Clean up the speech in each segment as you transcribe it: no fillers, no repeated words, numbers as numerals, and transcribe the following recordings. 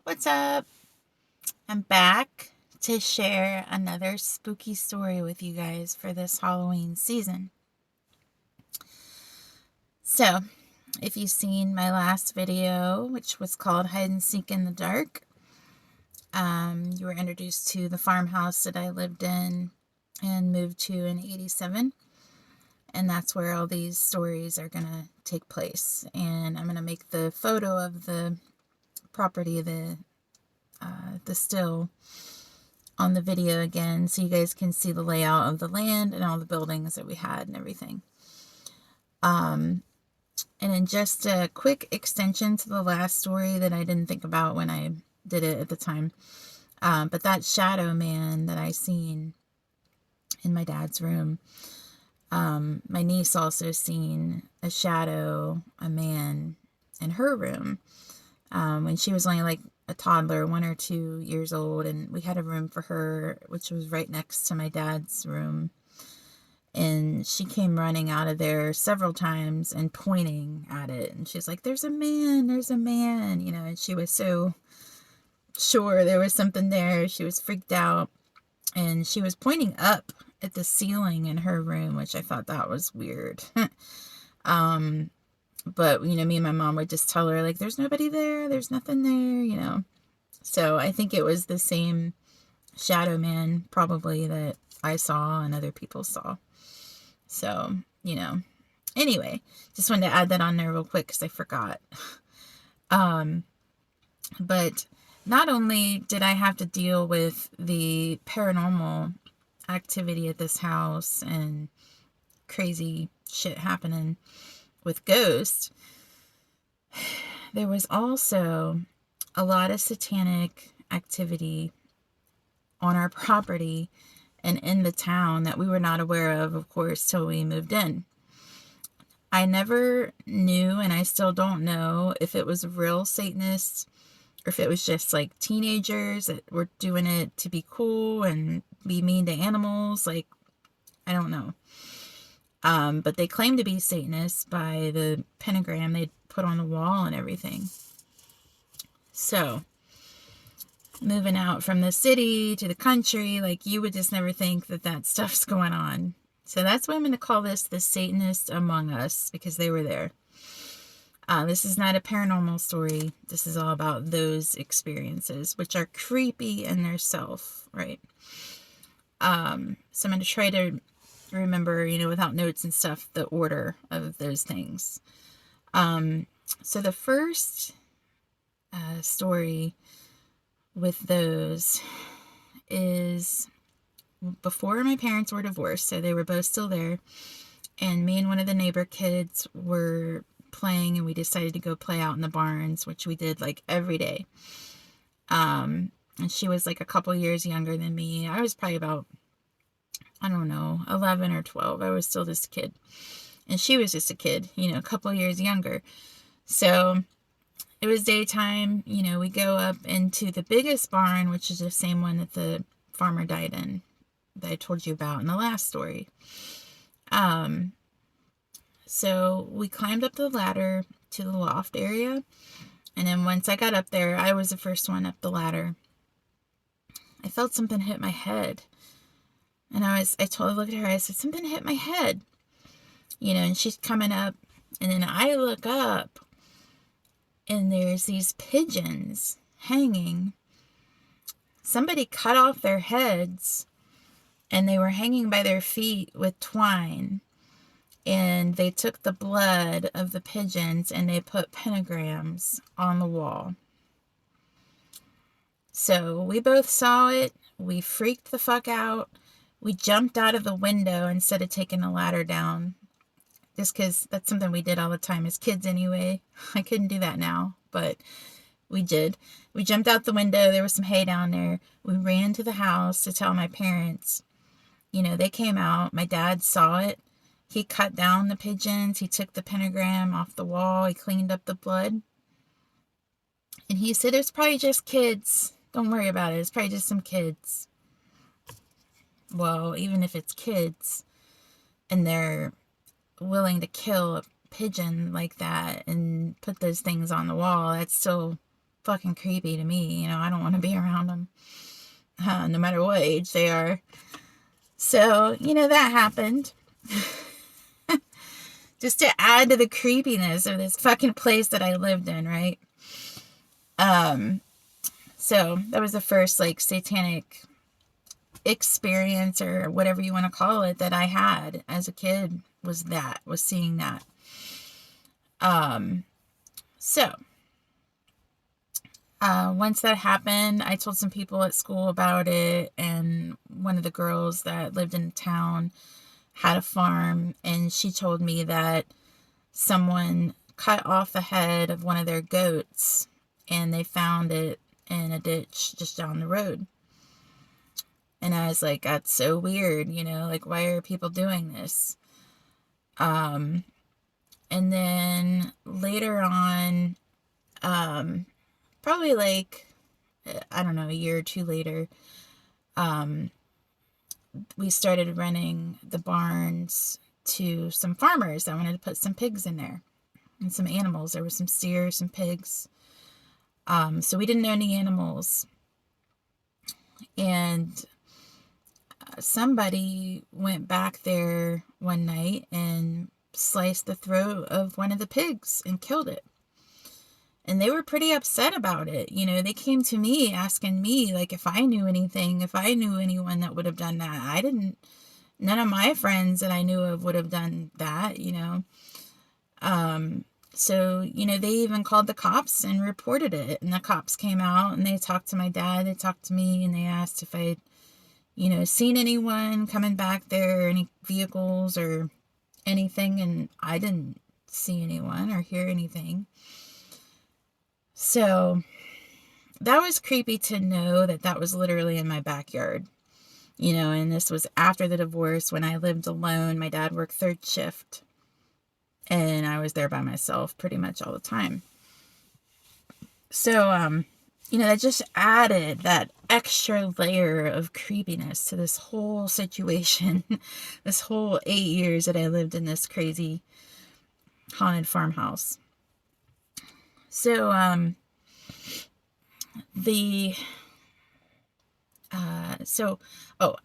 What's up? I'm back to share another spooky story with you guys for this Halloween season. So, if you've seen my last video, which was called Hide and Seek in the Dark, you were introduced to the farmhouse that I lived in and moved to in '87. And that's where all these stories are going to take place. And I'm going to make the photo of the property, the still on the video again so you guys can see the layout of the land and all the buildings that we had and everything. And in just a quick extension to the last story that I didn't think about when I did it at the time, but that shadow man that I seen in my dad's room, my niece also seen a shadow, a man in her room when she was only like a toddler, 1 or 2 years old, and we had a room for her, which was right next to my dad's room. And she came running out of there several times and pointing at it. And she's like, there's a man, and she was so sure there was something there. She was freaked out. And she was pointing up at the ceiling in her room, which I thought that was weird. But, me and my mom would just tell her, like, there's nobody there, there's nothing there. So I think it was the same shadow man, probably, that I saw and other people saw. So, anyway, just wanted to add that on there real quick because I forgot. But not only did I have to deal with the paranormal activity at this house and crazy shit happening with ghosts, there was also a lot of satanic activity on our property and in the town that we were not aware of course, till we moved in. I never knew, and I still don't know, if it was real Satanists or if it was just like teenagers that were doing it to be cool and be mean to animals. Like, I don't know. But they claimed to be Satanists by the pentagram they'd put on the wall and everything. So, moving out from the city to the country, like, you would just never think that stuff's going on. So that's why I'm going to call this the Satanists among us, because they were there. This is not a paranormal story. This is all about those experiences, which are creepy in their self, right? So I'm going to try to remember, without notes and stuff, the order of those things. So the first story with those is before my parents were divorced, so they were both still there, and me and one of the neighbor kids were playing, and we decided to go play out in the barns, which we did like every day. And she was like a couple years younger than me. I was probably about, I don't know, 11 or 12. I was still just a kid, and she was just a kid, a couple years younger. So it was daytime. We go up into the biggest barn, which is the same one that the farmer died in, that I told you about in the last story. So we climbed up the ladder to the loft area, and then once I got up there, I was the first one up the ladder. I felt something hit my head, and I looked at her, I said, something hit my head, and she's coming up, and then I look up, and there's these pigeons hanging. Somebody cut off their heads, and they were hanging by their feet with twine. And they took the blood of the pigeons and they put pentagrams on the wall. So we both saw it. We freaked the fuck out. We jumped out of the window instead of taking the ladder down. Just because that's something we did all the time as kids anyway. I couldn't do that now, but we did. We jumped out the window. There was some hay down there. We ran to the house to tell my parents. They came out. My dad saw it. He cut down the pigeons. He took the pentagram off the wall. He cleaned up the blood. And he said, it's probably just kids. Don't worry about it. It's probably just some kids. Well, even if it's kids and they're willing to kill a pigeon like that and put those things on the wall, that's still fucking creepy to me. I don't want to be around them, no matter what age they are. So, that happened. Just to add to the creepiness of this fucking place that I lived in, right? So that was the first, like, satanic experience, or whatever you want to call it, that I had as a kid, was seeing that. So once that happened, I told some people at school about it, and one of the girls that lived in town had a farm, and she told me that someone cut off the head of one of their goats, and they found it in a ditch just down the road. And I was like, that's so weird, like, why are people doing this? And then later on, probably like, I don't know, a year or two later, we started renting the barns to some farmers that wanted to put some pigs in there and some animals. There were some steer, some pigs. So we didn't own any animals. And somebody went back there one night and sliced the throat of one of the pigs and killed it. And they were pretty upset about it. They came to me asking me, like, if I knew anything, if I knew anyone that would have done that. None of my friends that I knew of would have done that, So, they even called the cops and reported it. And the cops came out and they talked to my dad, they talked to me, and they asked if I'd, seen anyone coming back there, any vehicles or anything. And I didn't see anyone or hear anything. So that was creepy to know that was literally in my backyard, and this was after the divorce, when I lived alone. My dad worked third shift, and I was there by myself pretty much all the time. So, that just added that extra layer of creepiness to this whole situation, this whole 8 years that I lived in this crazy haunted farmhouse. So, I'm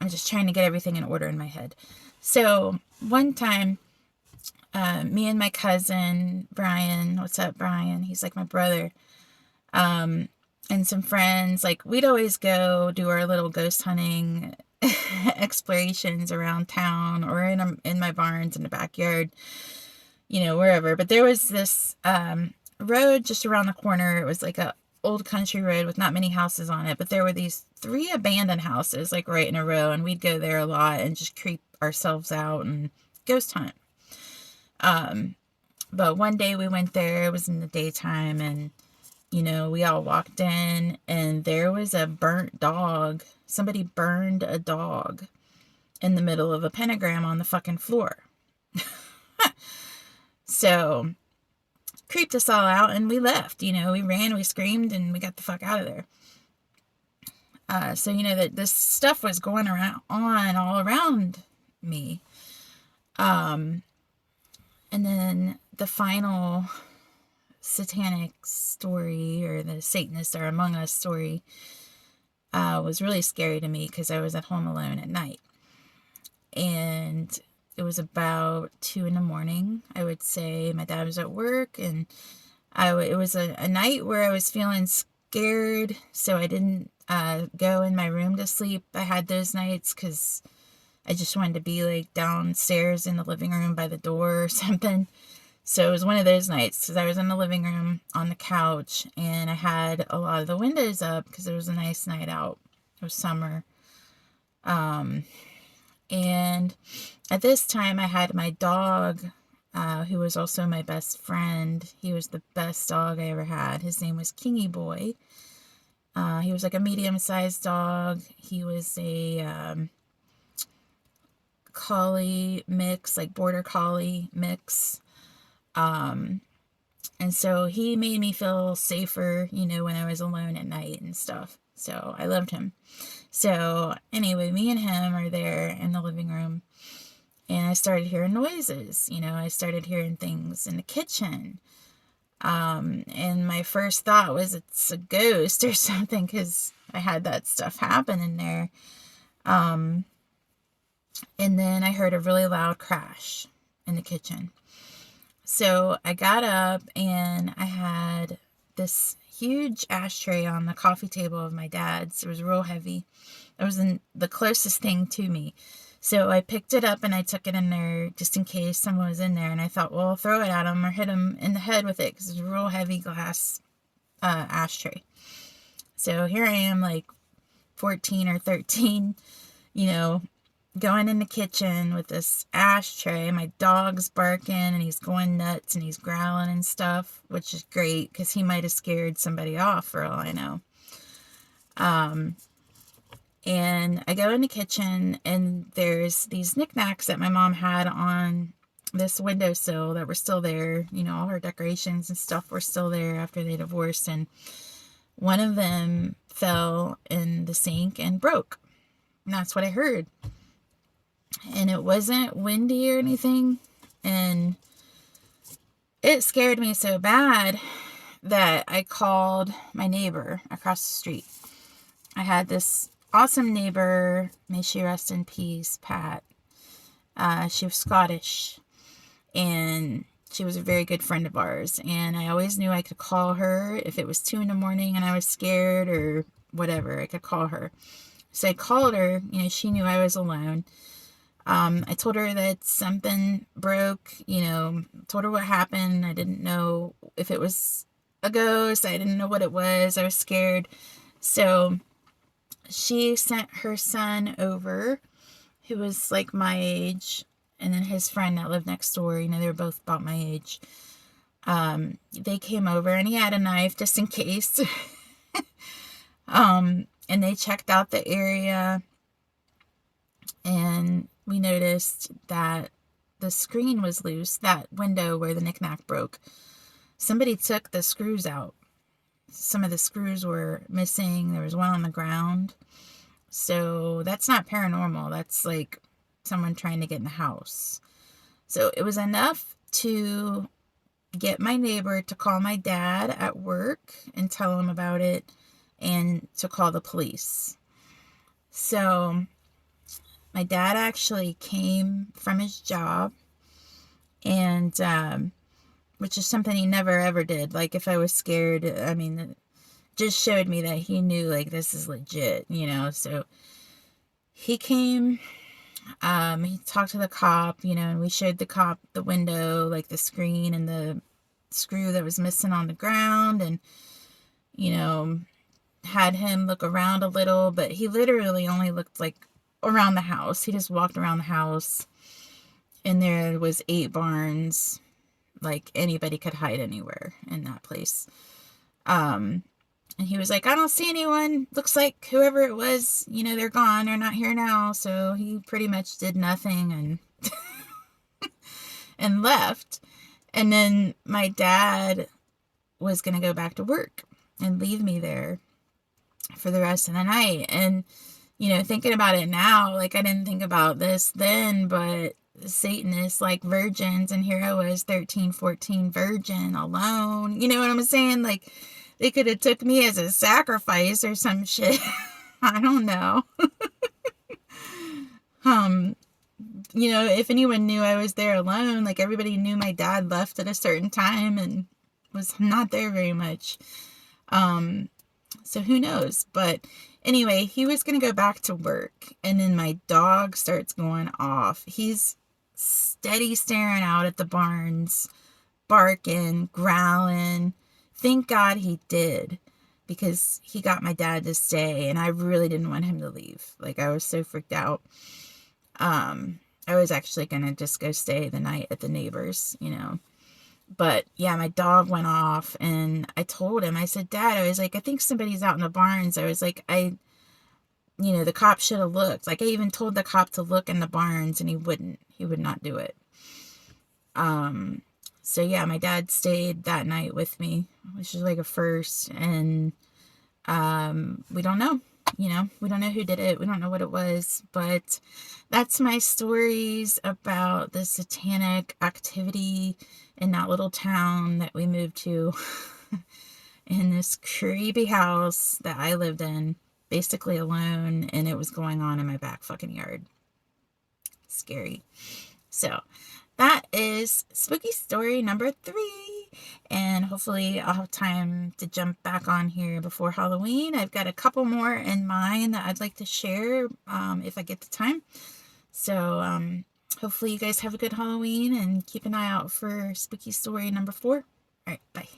just trying to get everything in order in my head. So, one time, me and my cousin, Brian, what's up, Brian? He's like my brother, and some friends, like, we'd always go do our little ghost hunting explorations around town, or in my barns in the backyard, wherever. But there was this road just around the corner. It was like a old country road with not many houses on it, but there were these 3 abandoned houses, like, right in a row, and we'd go there a lot and just creep ourselves out and ghost hunt. But one day we went there, it was in the daytime, and we all walked in, and there was a burnt dog. Somebody burned a dog in the middle of a pentagram on the fucking floor. So creeped us all out, and we left. We ran, we screamed, and we got the fuck out of there. So that this stuff was going on all around me. And then the final satanic story, or the Satanists are among us story, was really scary to me, because I was at home alone at night, and it was about 2 a.m, I would say. My dad was at work, and it was a night where I was feeling scared, so I didn't go in my room to sleep. I had those nights because I just wanted to be, like, downstairs in the living room by the door or something. So it was one of those nights, because I was in the living room on the couch, and I had a lot of the windows up because it was a nice night out. It was summer. And at this time, I had my dog, who was also my best friend. He was the best dog I ever had. His name was Kingy Boy. He was like a medium-sized dog. He was a collie mix, like border collie mix. And so he made me feel safer, when I was alone at night and stuff. So I loved him. So anyway, me and him are there in the living room, and I started hearing noises. I started hearing things in the kitchen. And my first thought was it's a ghost or something, because I had that stuff happen in there. And then I heard a really loud crash in the kitchen. So I got up and I had this huge ashtray on the coffee table of my dad's. It was real heavy. It was the closest thing to me. So I picked it up and I took it in there just in case someone was in there. And I thought, well, I'll throw it at him or hit him in the head with it, because it's a real heavy glass ashtray. So here I am, like 14 or 13, you know, going in the kitchen with this ashtray. My dog's barking and he's going nuts and he's growling and stuff, which is great because he might have scared somebody off for all I know. And I go in the kitchen and there's these knickknacks that my mom had on this windowsill that were still there. You know, all her decorations and stuff were still there after they divorced. And one of them fell in the sink and broke. And that's what I heard. And it wasn't windy or anything. And it scared me so bad that I called my neighbor across the street. I had this awesome neighbor, may she rest in peace, Pat. She was Scottish, and she was a very good friend of ours. And I always knew I could call her if it was 2 a.m. and I was scared or whatever. I could call her. So I called her. You know, she knew I was alone. I told her that something broke, you know, told her what happened. I didn't know if it was a ghost. I didn't know what it was. I was scared. So she sent her son over, who was like my age, and then his friend that lived next door. You know, they were both about my age. They came over and he had a knife just in case. And they checked out the area, and we noticed that the screen was loose, that window where the knickknack broke. Somebody took the screws out. Some of the screws were missing. There was one on the ground. So that's not paranormal. That's like someone trying to get in the house. So it was enough to get my neighbor to call my dad at work and tell him about it, and to call the police. So my dad actually came from his job, and which is something he never ever did. Like, if I was scared, I mean, it just showed me that he knew, like, this is legit, you know. So he came, he talked to the cop, you know, and we showed the cop the window, like the screen and the screw that was missing on the ground, and, you know, had him look around a little, but he literally only looked like around the house. He just walked around the house, and there was 8 barns. Like, anybody could hide anywhere in that place. And he was like, I don't see anyone. Looks like whoever it was, you know, they're gone. They're not here now. So he pretty much did nothing and and left. And then my dad was going to go back to work and leave me there for the rest of the night. And, you know, thinking about it now, like, I didn't think about this then, but Satanists like virgins, and here I was 13, 14, virgin, alone. You know what I'm saying? Like, they could have took me as a sacrifice or some shit. I don't know. You know, if anyone knew I was there alone, like, everybody knew my dad left at a certain time and was not there very much. So who knows? But anyway, he was going to go back to work, and then my dog starts going off. He's steady staring out at the barns, barking, growling. Thank God he did, because he got my dad to stay, and I really didn't want him to leave. Like, I was so freaked out. I was actually going to just go stay the night at the neighbors, you know. But yeah, my dog went off, and I told him, I said, Dad, I was like, I think somebody's out in the barns. I was like, you know, the cop should have looked. Like, I even told the cop to look in the barns, and he wouldn't. He would not do it. So yeah, my dad stayed that night with me, which is like a first, and we don't know. You know, we don't know who did it. We don't know what it was. But that's my stories about the satanic activity in that little town that we moved to in this creepy house that I lived in, basically alone, and it was going on in my back fucking yard. Scary. So, that is spooky story number 3. And hopefully I'll have time to jump back on here before Halloween. I've got a couple more in mind that I'd like to share if I get the time. So hopefully you guys have a good Halloween and keep an eye out for spooky story number 4. All right, bye.